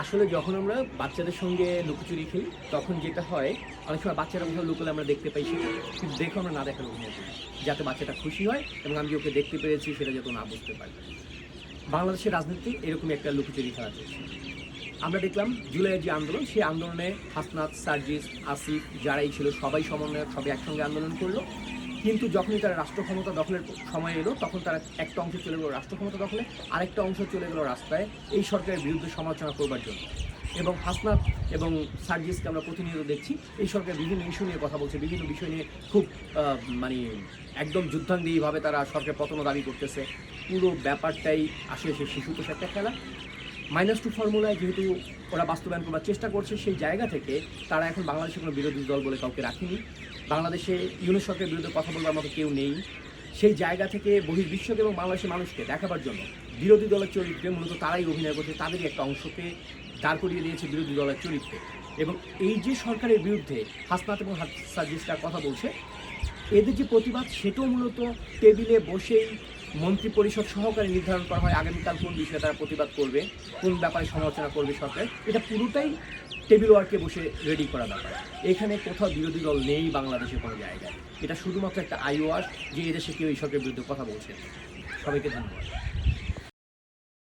আসলে যখন আমরা বাচ্চাদের সঙ্গে লুকোচুরি খেলি তখন যেটা হয় অনেক সময় বাচ্চারা কোথাও লুকোলে আমরা দেখতে পাই সেটা, কিন্তু দেখো আমরা না দেখার অভিনয় করি যাতে বাচ্চাটা খুশি হয় এবং আমি যে ওকে দেখতে পেরেছি সেটা যাতে না বুঝতে পারি। বাংলাদেশের রাজনীতি এরকমই একটা লুকোচুরি খেলা চলছে। আমরা দেখলাম জুলাইয়ের যে আন্দোলন, সেই আন্দোলনে হাসনাত, সার্জিস, আসিফ যারাই ছিল সবাই সমন্বয়ক, সবাই একসঙ্গে আন্দোলন করলো। কিন্তু যখনই তারা রাষ্ট্র ক্ষমতা দখলের সময় এলো তখন তারা একটা অংশ চলে গেলো রাষ্ট্র ক্ষমতা দখলে, আরেকটা অংশ চলে গেলো রাস্তায় এই সরকারের বিরুদ্ধে সমালোচনা করবার জন্য। এবং হাসনাত এবং সার্জিসকে আমরা প্রতিনিয়ত দেখছি এই সরকার বিভিন্ন ইস্যু নিয়ে কথা বলছে, বিভিন্ন বিষয় নিয়ে খুব মানে একদম যুদ্ধাঙ্গীভাবে তারা সরকার পতন দাবি করতেছে। পুরো ব্যাপারটাই আসলে সে শিশুতোষ একটা খেলা। -2 ফর্মুলায় যেহেতু ওরা বাস্তবায়ন করবার চেষ্টা করছে, সেই জায়গা থেকে তারা এখন বাংলাদেশে কোনো বিরোধী দল বলে কাউকে রাখেনি। বাংলাদেশে ইউনূস সরকারের বিরুদ্ধে কথা বলবার মতো কেউ নেই। সেই জায়গা থেকে বহির্বিশ্বকে এবং বাংলাদেশের মানুষকে দেখাবার জন্য বিরোধী দলের চরিত্রে মূলত তারাই অভিনয় করছে, তাদেরই একটা অংশকে দাঁড় করিয়ে দিয়েছে বিরোধী দলের চরিত্রে। এবং এই যে সরকারের বিরুদ্ধে হাসনাত এবং সার্জিসরা কথা বলছে, এদের যে প্রতিবাদ সেটাও মূলত টেবিলে বসেই মন্ত্রী পরিষদ সহকারে নির্ধারণ করা হয় আগামীকাল কোন বিষয়ে তারা প্রতিবাদ করবে, কোন ব্যাপারে সমালোচনা করবে সরকার। এটা পুরোটাই টেবিল ওয়ার্কে বসে রেডি করা ব্যাপার। এখানে কোথাও বিরোধী দল নেই বাংলাদেশের কোনো জায়গায়। এটা শুধুমাত্র একটা আই ওয়াশ যে এদেশে কেউ এই সরকারের বিরুদ্ধে কথা বলছে। সবাইকে ধন্যবাদ।